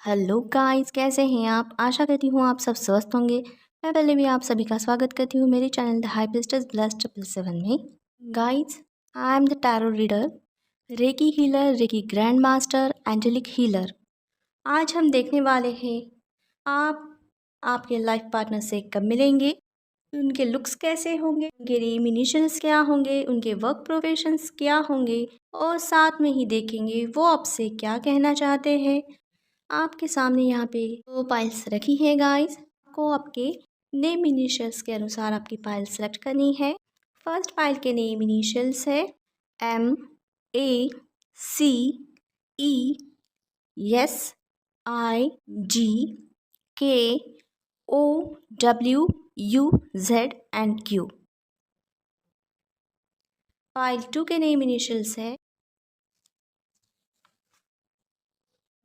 Hello guys, कैसे हैं आप? आशा करती हूँ आप सब स्वस्थ होंगे। मैं पहले भी आप सभी का स्वागत करती हूँ मेरे channel the high priestess blessed 777 में। Guys, I am the tarot reader, reiki healer, reiki grand master, angelic healer. आज हम देखने वाले हैं आप आपके लाइफ पार्टनर से कब मिलेंगे, उनके लुक्स कैसे होंगे, उनके नेम इनिशियल्स क्या होंगे, उनके वर्क प्रोफेशंस क्या होंगे और साथ में ही देखेंगे वो आपसे क्या कहना चाहते हैं। आपके सामने यहाँ पे दो पाइल्स रखी है गाइस। आपको आपके नेम इनिशियल्स के अनुसार आपकी पाइल सेलेक्ट करनी है। फर्स्ट पाइल के नेम इनिशियल्स है MACEEESIGKOWUZ एंड Q। पाइल 2 के नेम इनिशियल्स है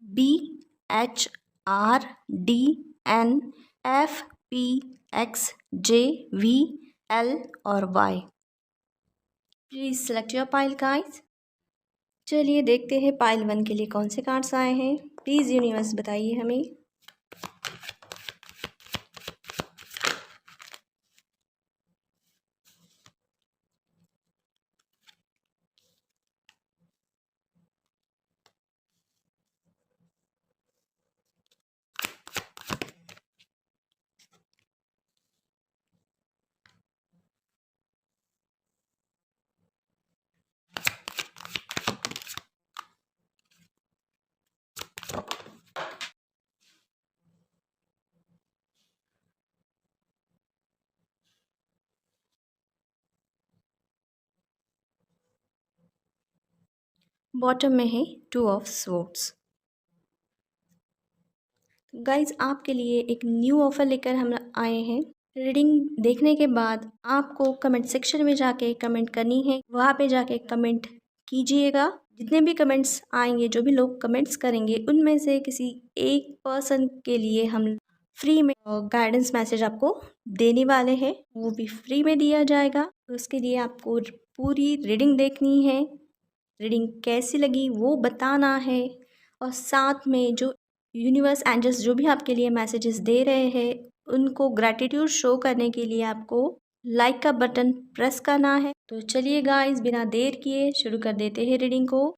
BHRDNFPXJVL और Y। Please select your pile guys. चलिए देखते हैं पाइल 1 के लिए कौन से कार्ड्स आए हैं। प्लीज़ यूनिवर्स बताइए हमें। बॉटम में है 2 ऑफ स्वॉर्ड्स। गाइज, आपके लिए एक न्यू ऑफ़र लेकर हम आए हैं। रीडिंग देखने के बाद आपको कमेंट सेक्शन में जाके कमेंट करनी है। वहाँ पे जाके कमेंट कीजिएगा। जितने भी कमेंट्स आएंगे, जो भी लोग कमेंट्स करेंगे, उनमें से किसी एक पर्सन के लिए हम फ्री में गाइडेंस मैसेज आपको देने वाले हैं। वो भी फ्री में दिया जाएगा। तो उसके लिए आपको पूरी रीडिंग देखनी है। रीडिंग कैसी लगी वो बताना है। और साथ में जो यूनिवर्स एंजल्स जो भी आपके लिए मैसेजेस दे रहे हैं, उनको ग्रैटिट्यूड शो करने के लिए आपको लाइक का बटन प्रेस करना है। तो चलिए गाइस, बिना देर किए शुरू कर देते हैं रीडिंग को।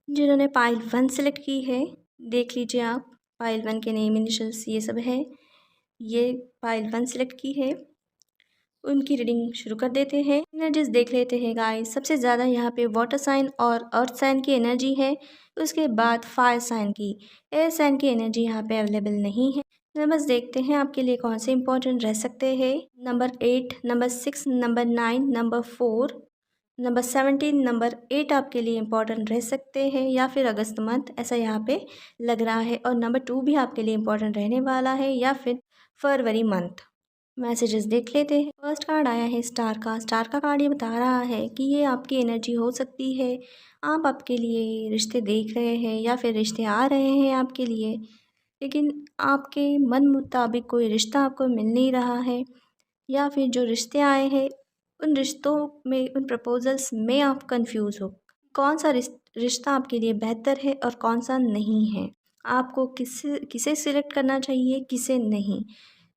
जिन्होंने पाइल 1 सेलेक्ट की है, देख लीजिए आप। पाइल 1 के नेम इनिशियल्स ये सब है। ये पाइल 1 सेलेक्ट की है, उनकी रीडिंग शुरू कर देते हैं। एनर्जीज देख लेते हैं गाइस। सबसे ज़्यादा यहाँ पे वाटर साइन और अर्थ साइन की एनर्जी है। उसके बाद फायर साइन की, एयर साइन की एनर्जी यहाँ पे अवेलेबल नहीं है। नंबर्स देखते हैं आपके लिए कौन से इंपॉर्टेंट रह सकते हैं। Number 8, number 6, number 9, number 4, number 17, number 8 आपके लिए इंपॉर्टेंट रह सकते हैं, या फिर अगस्त मंथ ऐसा यहाँ पे लग रहा है। और नंबर 2 भी आपके लिए इंपॉर्टेंट रहने वाला है, या फिर फरवरी मंथ। मैसेजेस देख लेते हैं। फर्स्ट कार्ड आया है स्टार का। स्टार का कार्ड ये बता रहा है कि ये आपकी एनर्जी हो सकती है। आप आपके लिए रिश्ते देख रहे हैं, या फिर रिश्ते आ रहे हैं आपके लिए, लेकिन आपके मन मुताबिक कोई रिश्ता आपको मिल नहीं रहा है। या फिर जो रिश्ते आए हैं, उन रिश्तों में, उन प्रपोजल्स में आप कंफ्यूज हो। कौन सा रिश्ता आपके लिए बेहतर है और कौन सा नहीं है। आपको किसे किसे सिलेक्ट करना चाहिए, किसे नहीं।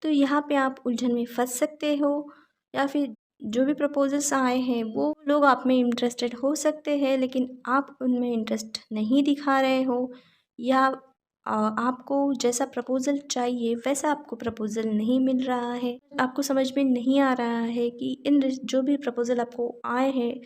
तो यहाँ पे आप उलझन में फंस सकते हो। या फिर जो भी प्रपोजल्स आए हैं, वो लोग आप में इंटरेस्टेड हो सकते हैं, लेकिन आप उनमें इंटरेस्ट नहीं दिखा रहे हो। या आपको जैसा प्रपोज़ल चाहिए वैसा आपको प्रपोज़ल नहीं मिल रहा है। आपको समझ में नहीं आ रहा है कि जो भी प्रपोज़ल आपको आए हैं,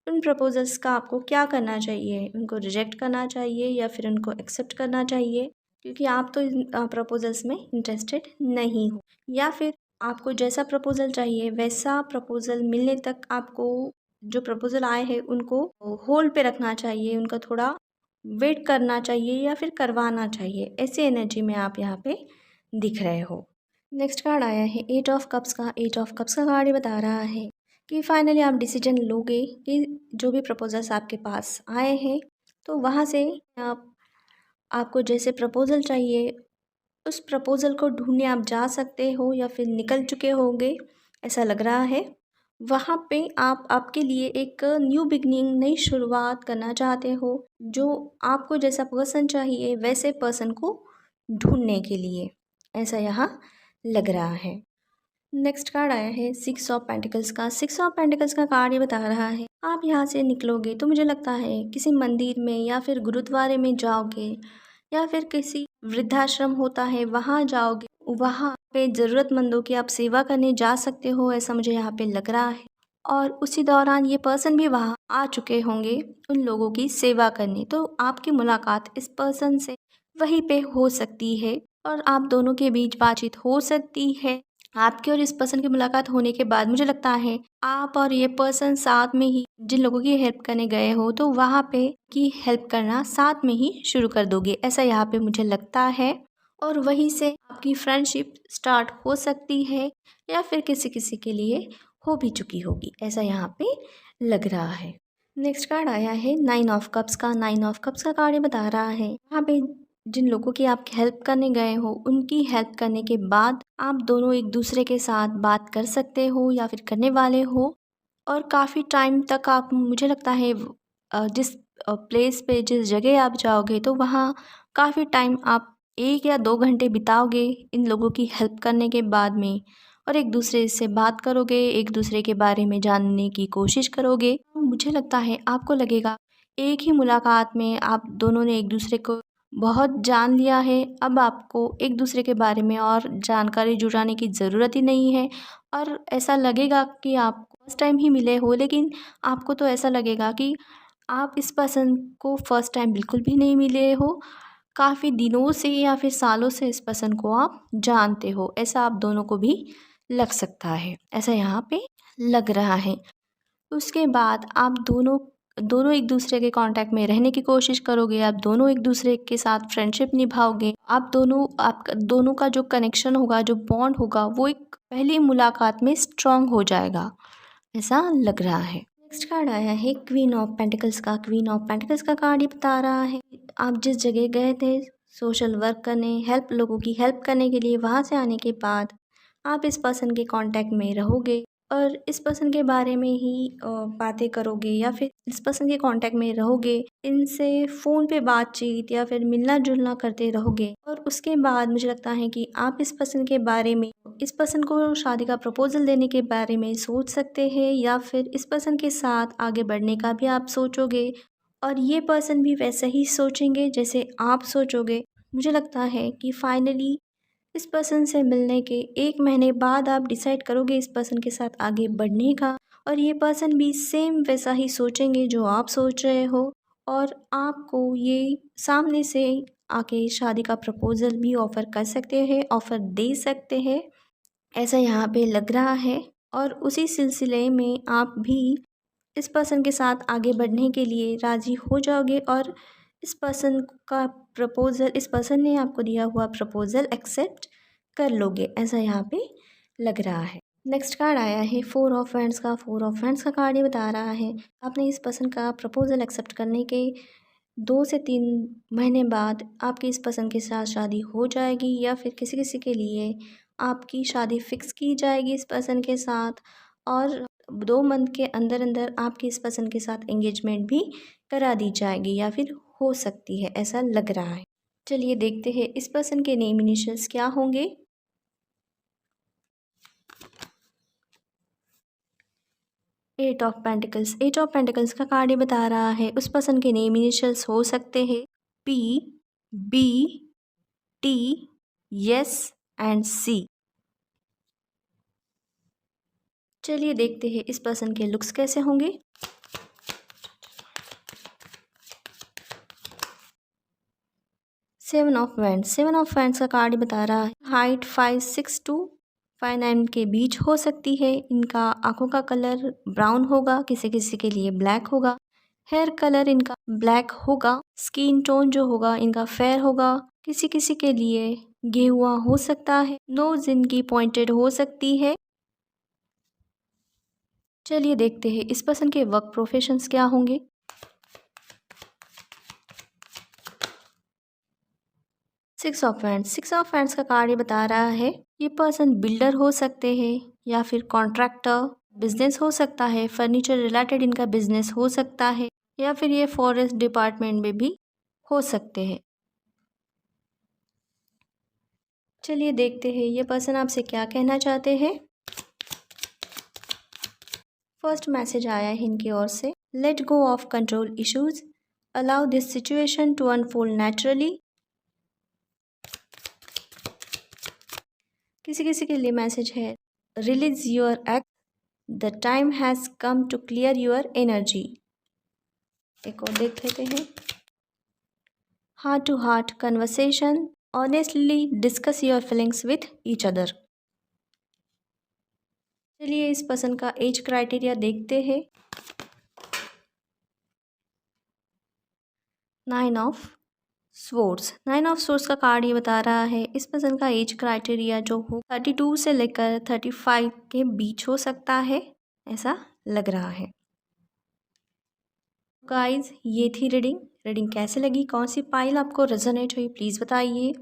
उन प्रपोज़ल्स का आपको क्या करना चाहिए। उनको रिजेक्ट करना चाहिए या फिर उनको एक्सेप्ट करना चाहिए, क्योंकि आप तो इन प्रपोज़ल्स में इंटरेस्टेड नहीं हो। या फिर आपको जैसा प्रपोज़ल चाहिए वैसा प्रपोज़ल मिलने तक आपको जो प्रपोज़ल आए हैं उनको होल्ड पे रखना चाहिए, उनका थोड़ा वेट करना चाहिए या फिर करवाना चाहिए। ऐसे एनर्जी में आप यहाँ पे दिख रहे हो। नेक्स्ट कार्ड आया है 8 ऑफ कप्स का। 8 ऑफ कप्स का कार्ड ये बता रहा है कि फाइनली आप डिसीजन लोगे कि जो भी प्रपोजल्स आपके पास आए हैं, तो वहाँ से आपको जैसे प्रपोज़ल चाहिए उस प्रपोज़ल को ढूंढने आप जा सकते हो, या फिर निकल चुके होंगे ऐसा लग रहा है। वहाँ पे आप आपके लिए एक न्यू बिगनिंग, नई शुरुआत करना चाहते हो, जो आपको जैसा पर्सन चाहिए वैसे पर्सन को ढूँढने के लिए, ऐसा यहाँ लग रहा है। नेक्स्ट कार्ड आया है 6 ऑफ पेंटिकल्स का। 6 ऑफ पेंटिकल्स का कार्ड ये बता रहा है आप यहाँ से निकलोगे तो मुझे लगता है किसी मंदिर में या फिर गुरुद्वारे में जाओगे, या फिर किसी वृद्धाश्रम होता है वहाँ जाओगे, वहाँ पे ज़रूरतमंदों की आप सेवा करने जा सकते हो, ऐसा मुझे यहाँ पे लग रहा है। और उसी दौरान ये पर्सन भी वहाँ आ चुके होंगे उन लोगों की सेवा करने, तो आपकी मुलाकात इस पर्सन से वहीं पे हो सकती है और आप दोनों के बीच बातचीत हो सकती है। आपके और इस पर्सन की मुलाकात होने के बाद मुझे लगता है आप और ये पर्सन साथ में ही जिन लोगों की हेल्प करने गए हो तो वहाँ पे की हेल्प करना साथ में ही शुरू कर दोगे, ऐसा यहाँ पे मुझे लगता है। और वहीं से आपकी फ्रेंडशिप स्टार्ट हो सकती है या फिर किसी किसी के लिए हो भी चुकी होगी, ऐसा यहाँ पे लग रहा है। नेक्स्ट कार्ड आया है 9 ऑफ कप्स का। 9 ऑफ कप्स का कार्ड ये बता रहा है यहाँ पे जिन लोगों की आप हेल्प करने गए हो उनकी हेल्प करने के बाद आप दोनों एक दूसरे के साथ बात कर सकते हो या फिर करने वाले हो। और काफ़ी टाइम तक आप, मुझे लगता है जिस प्लेस पे जिस जगह आप जाओगे तो वहाँ काफ़ी टाइम आप 1 या 2 घंटे बिताओगे इन लोगों की हेल्प करने के बाद में, और एक दूसरे से बात करोगे, एक दूसरे के बारे में जानने की कोशिश करोगे। मुझे लगता है आपको लगेगा एक ही मुलाकात में आप दोनों ने एक दूसरे को बहुत जान लिया है, अब आपको एक दूसरे के बारे में और जानकारी जुटाने की ज़रूरत ही नहीं है। और ऐसा लगेगा कि आप फर्स्ट टाइम ही मिले हो, लेकिन आपको तो ऐसा लगेगा कि आप इस पर्सन को फर्स्ट टाइम बिल्कुल भी नहीं मिले हो, काफ़ी दिनों से या फिर सालों से इस पर्सन को आप जानते हो, ऐसा आप दोनों को भी लग सकता है, ऐसा यहाँ पे लग रहा है। उसके बाद आप दोनों दोनों एक दूसरे के कांटेक्ट में रहने की कोशिश करोगे, आप दोनों एक दूसरे के साथ फ्रेंडशिप निभाओगे, आप दोनों का जो कनेक्शन होगा, जो बॉन्ड होगा, वो एक पहली मुलाकात में स्ट्रांग हो जाएगा, ऐसा लग रहा है। नेक्स्ट कार्ड आया है क्वीन ऑफ पेंटिकल्स का। क्वीन ऑफ पेंटिकल्स का कार्ड ये बता रहा है आप जिस जगह गए थे सोशल वर्क करने, लोगों की हेल्प करने के लिए, वहाँ से आने के बाद आप इस पर्सन के कांटेक्ट में रहोगे और इस पर्सन के बारे में ही बातें करोगे या फिर इस पर्सन के कांटेक्ट में रहोगे, इनसे फ़ोन पे बातचीत या फिर मिलना जुलना करते रहोगे। और उसके बाद मुझे लगता है कि आप इस पर्सन के बारे में, इस पर्सन को शादी का प्रपोज़ल देने के बारे में सोच सकते हैं या फिर इस पर्सन के साथ आगे बढ़ने का भी आप सोचोगे और ये पर्सन भी वैसा ही सोचेंगे जैसे आप सोचोगे। मुझे लगता है कि फाइनली इस पर्सन से मिलने के 1 महीने बाद आप डिसाइड करोगे इस पर्सन के साथ आगे बढ़ने का, और ये पर्सन भी सेम वैसा ही सोचेंगे जो आप सोच रहे हो, और आपको ये सामने से आके शादी का प्रपोज़ल भी ऑफ़र कर सकते हैं, ऑफ़र दे सकते हैं, ऐसा यहाँ पे लग रहा है। और उसी सिलसिले में आप भी इस पर्सन के साथ आगे बढ़ने के लिए राज़ी हो जाओगे और इस पर्सन का प्रपोज़ल, इस पर्सन ने आपको दिया हुआ प्रपोज़ल एक्सेप्ट कर लोगे, ऐसा यहाँ पे लग रहा है। नेक्स्ट कार्ड आया है 4 ऑफ हैंड्स का। 4 ऑफ हैंड्स का कार्ड ये बता रहा है आपने इस पर्सन का प्रपोज़ल एक्सेप्ट करने के 2 से 3 महीने बाद आपकी इस पर्सन के साथ शादी हो जाएगी या फिर किसी किसी के लिए आपकी शादी फ़िक्स की जाएगी इस पर्सन के साथ, और 2 मंथ के अंदर अंदर आपकी इस पर्सन के साथ एंगेजमेंट भी करा दी जाएगी या फिर हो सकती है, ऐसा लग रहा है। चलिए देखते हैं इस पर्सन के नेम इनिशियल्स क्या होंगे। 8 ऑफ पेंटिकल्स। 8 ऑफ पेंटिकल्स का कार्ड ये बता रहा है उस पर्सन के नेम इनिशियल्स हो सकते हैं P, B, T, S and C। चलिए देखते हैं इस पर्सन के लुक्स कैसे होंगे। Seven of wands. 7 of wands का कार्ड बता रहा है हाइट 5'6" to 5'9" के बीच हो सकती है। इनका आंखों का कलर ब्राउन होगा, किसी किसी के लिए ब्लैक होगा। हेयर कलर इनका ब्लैक होगा। स्किन टोन जो होगा इनका फेयर होगा, किसी किसी के लिए गेहुआ हो सकता है। नोज इनकी पॉइंटेड हो सकती है। चलिए देखते हैं इस पर्सन के वर्क प्रोफेशंस क्या होंगे। 6 ऑफ हैंड्स। 6 ऑफ हैंड्स का कार्ड ये बता रहा है ये पर्सन बिल्डर हो सकते हैं या फिर कॉन्ट्रैक्टर, बिजनेस हो सकता है, फर्नीचर रिलेटेड इनका बिजनेस हो सकता है, या फिर ये फॉरेस्ट डिपार्टमेंट में भी हो सकते हैं। चलिए देखते हैं ये पर्सन आपसे क्या कहना चाहते हैं। फर्स्ट मैसेज आया है इनकी ओर से, let go of control issues, allow this situation to unfold naturally. किसी किसी के लिए मैसेज है, release your act, the time has come to clear your energy. एक और देख लेते हैं, heart to heart conversation, honestly discuss your feelings with each other. चलिए इस पर्सन का एज क्राइटेरिया देखते हैं। 9 ऑफ स्वॉर्ड्स, 9 ऑफ स्वॉर्ड्स का कार्ड ये बता रहा है इस पर्सन का एज क्राइटेरिया जो हो 32 से लेकर 35 के बीच हो सकता है, ऐसा लग रहा है। गाइज ये थी रीडिंग कैसे लगी, कौन सी पाइल आपको रेजोनेट हुई प्लीज़ बताइए।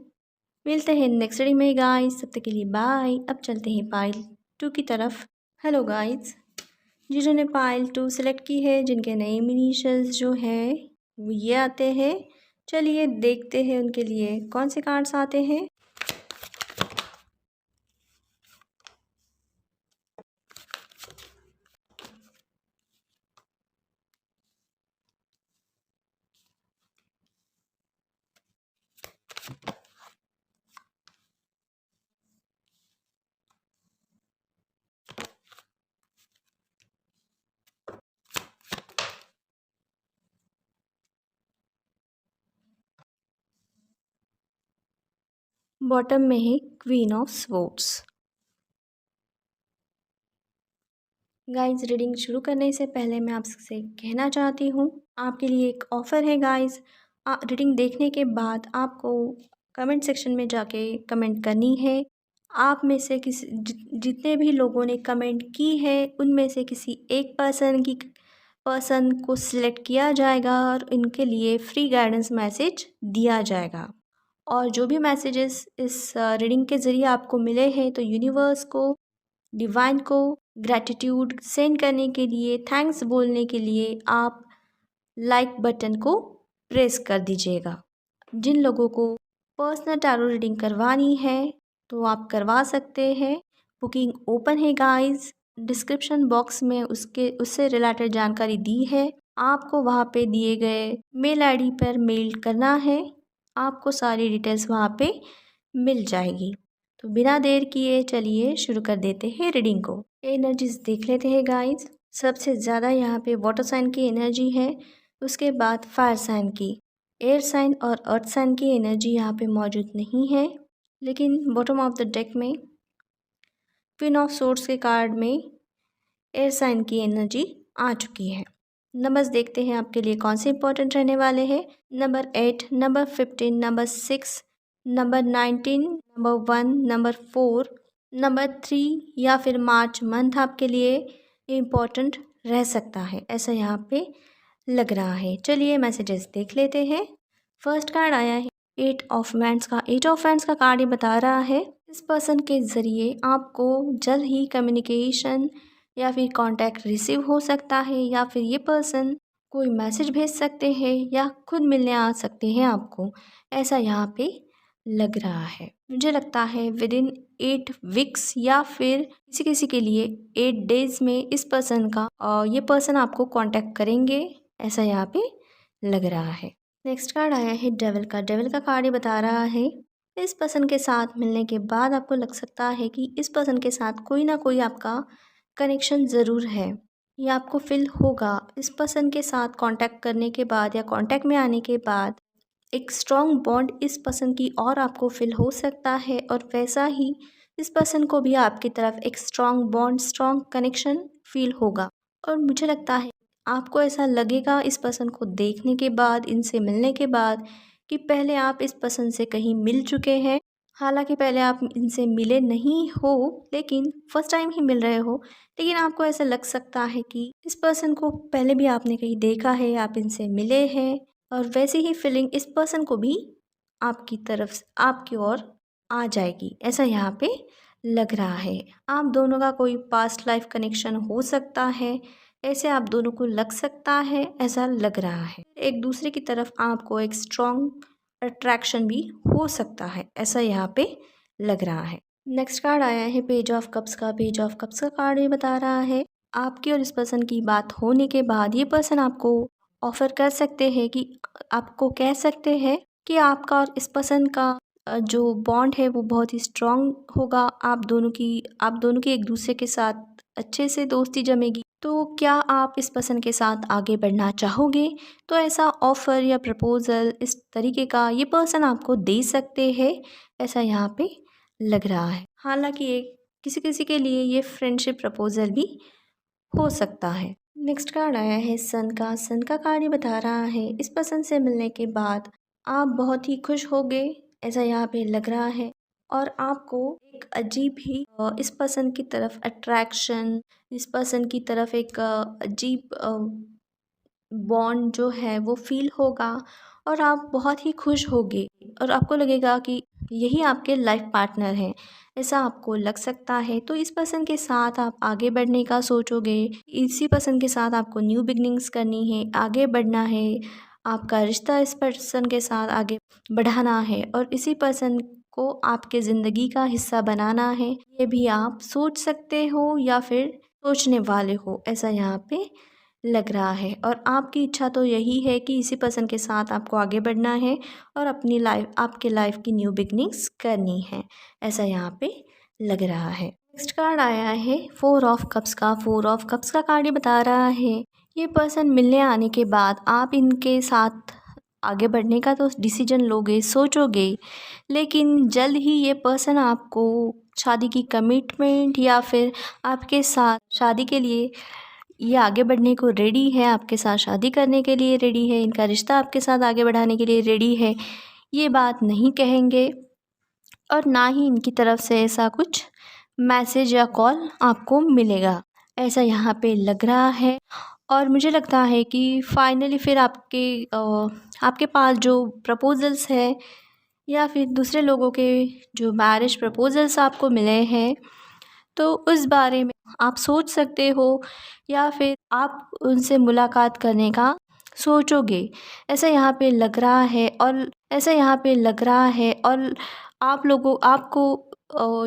मिलते हैं नेक्स्ट रीडिंग में गाइज, तब तक के लिए बाय। अब चलते हैं पाइल 2 की तरफ। हेलो गाइज, जिन्होंने पाइल 2 सेलेक्ट की है, जिनके नेम इनिशियल्स जो है वो ये आते हैं, चलिए देखते हैं उनके लिए कौन से कार्ड्स आते हैं। बॉटम में है queen of swords. Guys reading शुरू करने से पहले मैं आपसे कहना चाहती हूँ, आपके लिए एक ऑफ़र है गाइज। रीडिंग देखने के बाद आपको कमेंट सेक्शन में जाके कमेंट करनी है। आप में से किसी जितने भी लोगों ने कमेंट की है उनमें से किसी एक पर्सन को सिलेक्ट किया जाएगा और इनके लिए फ्री गाइडेंस मैसेज दिया जाएगा। और जो भी मैसेजेस इस रीडिंग के ज़रिए आपको मिले हैं, तो यूनिवर्स को, डिवाइन को ग्रैटिट्यूड सेंड करने के लिए, थैंक्स बोलने के लिए आप लाइक बटन को प्रेस कर दीजिएगा। जिन लोगों को पर्सनल टैरो रीडिंग करवानी है तो आप करवा सकते हैं, बुकिंग ओपन है गाइस। डिस्क्रिप्शन बॉक्स में उससे रिलेटेड जानकारी दी है, आपको वहाँ पे दिए गए मेल आईडी पर मेल करना है, आपको सारी डिटेल्स वहाँ पे मिल जाएगी। तो बिना देर किए चलिए शुरू कर देते हैं रीडिंग को। एनर्जीज देख लेते हैं गाइस। सबसे ज़्यादा यहाँ पे वाटर साइन की एनर्जी है, उसके बाद फायर साइन की, एयर साइन और अर्थ साइन की एनर्जी यहाँ पे मौजूद नहीं है। लेकिन बॉटम ऑफ द डेक में क्वीन ऑफ सोर्ड्स के कार्ड में एयर साइन की एनर्जी आ चुकी है। नंबर्स देखते हैं आपके लिए कौन से इंपॉर्टेंट रहने वाले हैं। Number 8, number 15, number 6, number 19, number 1, number 4, number 3 या फिर मार्च मंथ आपके लिए इम्पॉर्टेंट रह सकता है, ऐसा यहाँ पे लग रहा है। चलिए मैसेजेस देख लेते हैं। फर्स्ट कार्ड आया है 8 ऑफ वैंड्स का। 8 ऑफ वैंड्स का कार्ड ये बता रहा है इस पर्सन के ज़रिए आपको जल्द ही कम्युनिकेशन या फिर कांटेक्ट रिसीव हो सकता है, या फिर ये पर्सन कोई मैसेज भेज सकते हैं या खुद मिलने आ सकते हैं आपको, ऐसा यहाँ पे लग रहा है। मुझे लगता है विद इन 8 वीक्स या फिर किसी किसी के लिए 8 डेज में इस पर्सन का ये पर्सन आपको कांटेक्ट करेंगे, ऐसा यहाँ पे लग रहा है। नेक्स्ट कार्ड आया है डेविल का। डेविल का कार्ड ये बता रहा है इस पर्सन के साथ मिलने के बाद आपको लग सकता है कि इस पर्सन के साथ कोई ना कोई आपका कनेक्शन ज़रूर है, ये आपको फील होगा। इस पर्सन के साथ कांटेक्ट करने के बाद या कांटेक्ट में आने के बाद एक स्ट्रॉन्ग बॉन्ड इस पर्सन की और आपको फील हो सकता है, और वैसा ही इस पर्सन को भी आपकी तरफ एक strong bond, strong connection feel होगा। और मुझे लगता है आपको ऐसा लगेगा इस पर्सन को देखने के बाद, इनसे मिलने के बाद, कि पहले आप इस पर्सन से कहीं मिल चुके हैं। हालांकि पहले आप इनसे मिले नहीं हो, लेकिन फर्स्ट टाइम ही मिल रहे हो, लेकिन आपको ऐसा लग सकता है कि इस पर्सन को पहले भी आपने कहीं देखा है, आप इनसे मिले हैं, और वैसी ही फीलिंग इस पर्सन को भी आपकी तरफ से आपकी ओर आ जाएगी, ऐसा यहाँ पे लग रहा है। आप दोनों का कोई पास्ट लाइफ कनेक्शन हो सकता है, ऐसे आप दोनों को लग सकता है, ऐसा लग रहा है। एक दूसरे की तरफ आपको एक स्ट्रॉन्ग अट्रैक्शन भी हो सकता है, ऐसा यहाँ पे लग रहा है। नेक्स्ट कार्ड आया है पेज ऑफ कप्स का। पेज ऑफ कप्स का कार्ड ये बता रहा है आपकी और इस पर्सन की बात होने के बाद ये पर्सन आपको ऑफर कर सकते हैं कि आपको कह सकते हैं कि आपका और इस पर्सन का जो बॉन्ड है वो बहुत ही स्ट्रॉन्ग होगा। आप दोनों की एक दूसरे के साथ अच्छे से दोस्ती जमेगी। तो क्या आप इस पर्सन के साथ आगे बढ़ना चाहोगे? तो ऐसा ऑफ़र या प्रपोज़ल इस तरीके का ये पर्सन आपको दे सकते हैं, ऐसा यहाँ पे लग रहा है। हालाँकि एक किसी किसी के लिए ये फ्रेंडशिप प्रपोज़ल भी हो सकता है। नेक्स्ट कार्ड आया है सन का। सन का कार्ड ये बता रहा है इस पर्सन से मिलने के बाद आप बहुत ही खुश होगे, ऐसा यहाँ पे लग रहा है। और आपको एक अजीब ही इस पर्सन की तरफ अट्रैक्शन, इस पर्सन की तरफ एक अजीब बॉन्ड जो है वो फील होगा और आप बहुत ही खुश होगे और आपको लगेगा कि यही आपके लाइफ पार्टनर हैं, ऐसा आपको लग सकता है। तो इस पर्सन के साथ आप आगे बढ़ने का सोचोगे, इसी पर्सन के साथ आपको न्यू बिगनिंग्स करनी है, आगे बढ़ना है, आपका रिश्ता इस पर्सन के साथ आगे बढ़ाना है और इसी पर्सन को आपके ज़िंदगी का हिस्सा बनाना है। ये भी आप सोच सकते हो या फिर सोचने वाले हो, ऐसा यहाँ पे लग रहा है। और आपकी इच्छा तो यही है कि इसी पर्सन के साथ आपको आगे बढ़ना है और अपनी लाइफ, आपके लाइफ की न्यू बिगनिंग्स करनी है, ऐसा यहाँ पे लग रहा है। नेक्स्ट कार्ड आया है 4 ऑफ कप्स का। 4 ऑफ कप्स का कार्ड ये बता रहा है ये पर्सन मिलने आने के बाद आप इनके साथ आगे बढ़ने का तो डिसीजन लोगे, सोचोगे, लेकिन जल्द ही ये पर्सन आपको शादी की कमिटमेंट या फिर आपके साथ शादी के लिए ये आगे बढ़ने को रेडी है, आपके साथ शादी करने के लिए रेडी है, इनका रिश्ता आपके साथ आगे बढ़ाने के लिए रेडी है, ये बात नहीं कहेंगे और ना ही इनकी तरफ से ऐसा कुछ मैसेज या कॉल आपको मिलेगा, ऐसा यहाँ पे लग रहा है। और मुझे लगता है कि फाइनली फिर आपके पास जो प्रपोज़ल्स है या फिर दूसरे लोगों के जो मैरिज प्रपोज़ल्स आपको मिले हैं तो उस बारे में आप सोच सकते हो या फिर आप उनसे मुलाकात करने का सोचोगे, ऐसा यहाँ पे लग रहा है। और ऐसा यहाँ पे लग रहा है और आपको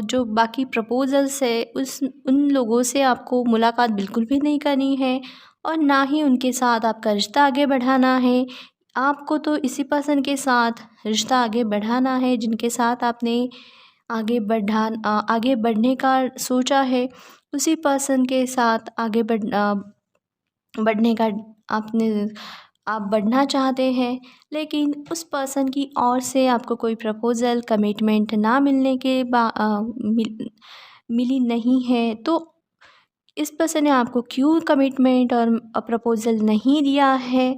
जो बाकी प्रपोज़ल्स है उन लोगों से आपको मुलाकात बिल्कुल भी नहीं करनी है और ना ही उनके साथ आपका रिश्ता आगे बढ़ाना है। आपको तो इसी पर्सन के साथ रिश्ता आगे बढ़ाना है जिनके साथ आपने आगे बढ़ने का सोचा है, उसी पर्सन के साथ बढ़ने का आपने आप बढ़ना चाहते हैं। लेकिन उस पर्सन की ओर से आपको कोई प्रपोज़ल, कमिटमेंट ना मिलने के मिली नहीं है, तो इस पर्सन ने आपको क्यों कमिटमेंट और प्रपोज़ल नहीं दिया है,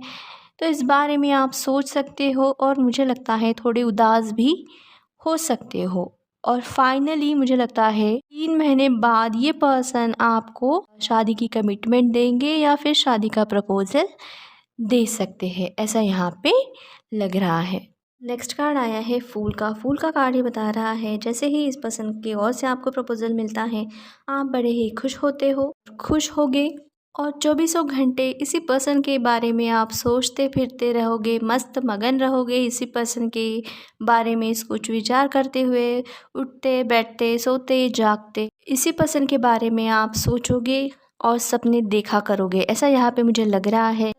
तो इस बारे में आप सोच सकते हो और मुझे लगता है थोड़े उदास भी हो सकते हो। और फाइनली मुझे लगता है 3 महीने बाद ये पर्सन आपको शादी की कमिटमेंट देंगे या फिर शादी का प्रपोज़ल दे सकते हैं, ऐसा यहाँ पे लग रहा है। नेक्स्ट कार्ड आया है फूल का। फूल का कार्ड ये बता रहा है जैसे ही इस पर्सन की ओर से आपको प्रपोज़ल मिलता है आप बड़े ही खुश होते हो, खुश होगे और चौबीसों घंटे इसी पर्सन के बारे में आप सोचते फिरते रहोगे, मस्त मगन रहोगे इसी पर्सन के बारे में कुछ विचार करते हुए, उठते बैठते सोते जागते इसी पर्सन के बारे में आप सोचोगे और सपने देखा करोगे, ऐसा यहाँ पे मुझे लग रहा है।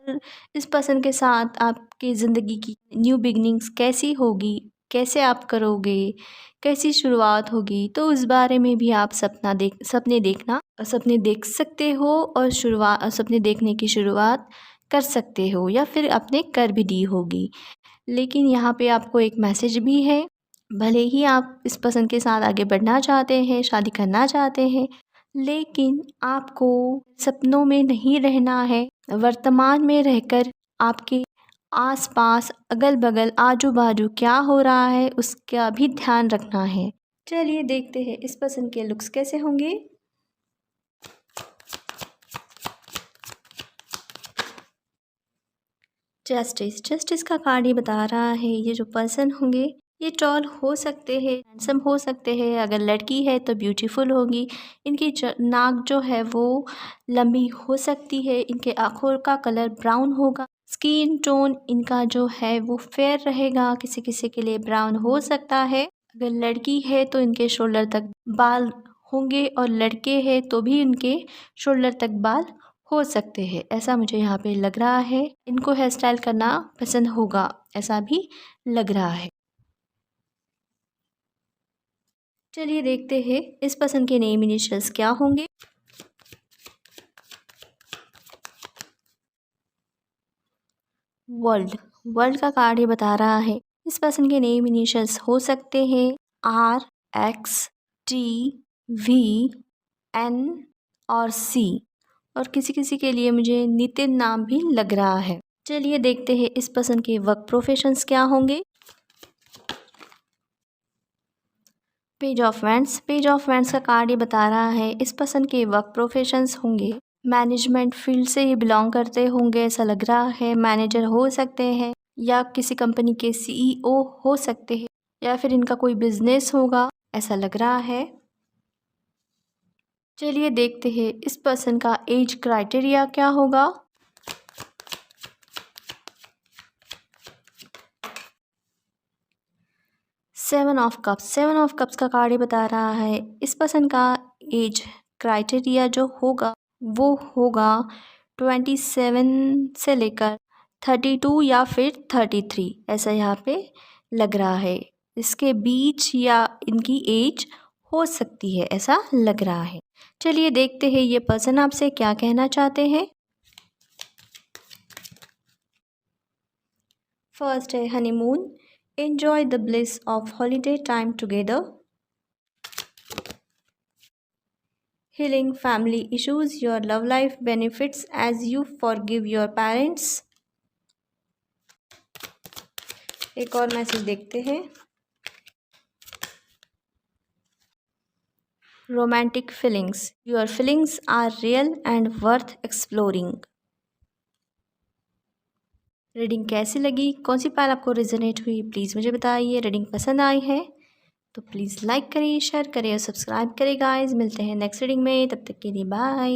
इस पर्सन के साथ आपकी ज़िंदगी की न्यू बिगनिंग्स कैसी होगी, कैसे आप करोगे, कैसी शुरुआत होगी, तो उस बारे में भी आप सपने देख सकते हो और सपने देखने की शुरुआत कर सकते हो या फिर आपने कर भी दी होगी। लेकिन यहाँ पे आपको एक मैसेज भी है, भले ही आप इस पर्सन के साथ आगे बढ़ना चाहते हैं, शादी करना चाहते हैं, लेकिन आपको सपनों में नहीं रहना है, वर्तमान में रहकर आपके आस-पास, अगल-बगल, आजू-बाजू क्या हो रहा है उसका भी ध्यान रखना है। चलिए देखते हैं इस पर्सन के लुक्स कैसे होंगे। जस्टिस का कार्ड ये बता रहा है ये जो पर्सन होंगे ये टॉल हो सकते हैं, हैंडसम हो सकते हैं। अगर लड़की है तो ब्यूटीफुल होगी। इनकी नाक जो है वो लंबी हो सकती है। इनके आँखों का कलर ब्राउन होगा। स्किन टोन इनका जो है वो फेयर रहेगा, किसी किसी के लिए ब्राउन हो सकता है। अगर लड़की है तो इनके शोल्डर तक बाल होंगे और लड़के हैं तो भी इनके शोल्डर तक बाल हो सकते हैं, ऐसा मुझे यहाँ पे लग रहा है। इनको हेयर स्टाइल करना पसंद होगा, ऐसा भी लग रहा है। चलिए देखते हैं इस पसंद के नेम इनिशियल्स क्या होंगे। वर्ल्ड, वर्ल्ड का कार्ड ये बता रहा है इस पसंद के नेम इनिशियल्स हो सकते हैं R, X, T, V, N और C, और किसी किसी के लिए मुझे नितिन नाम भी लग रहा है। चलिए देखते हैं इस पसंद के वर्क प्रोफेशंस क्या होंगे। Page of wands, page of wands का कार्ड ये बता रहा है इस पसंद के वर्क प्रोफेशंस होंगे मैनेजमेंट फील्ड से ये बिलोंग करते होंगे, ऐसा लग रहा है। मैनेजर हो सकते हैं या किसी कंपनी के CEO हो सकते हैं या फिर इनका कोई बिजनेस होगा, ऐसा लग रहा है। चलिए देखते हैं इस पर्सन का एज क्राइटेरिया क्या होगा। Seven of cups, seven of cups का कार्ड ये बता रहा है इस पर्सन का एज क्राइटेरिया जो होगा वो होगा 27 से लेकर 32 या फिर 33, ऐसा यहाँ पे लग रहा है। इसके बीच या इनकी एज हो सकती है, ऐसा लग रहा है। चलिए देखते हैं ये पर्सन आपसे क्या कहना चाहते हैं। फर्स्ट है honeymoon, enjoy the bliss of holiday time together. Healing family issues, your love life benefits as you forgive your parents. एक और मैसेज देखते हैं। Romantic feelings, your feelings are real and worth exploring. Reading कैसी लगी, कौन सी पायल आपको resonate हुई, please मुझे बताइए। रीडिंग पसंद आई है तो प्लीज़ लाइक करिए, शेयर करिए और सब्सक्राइब करिए गाइस। मिलते हैं नेक्स्ट रीडिंग में, तब तक के लिए बाय।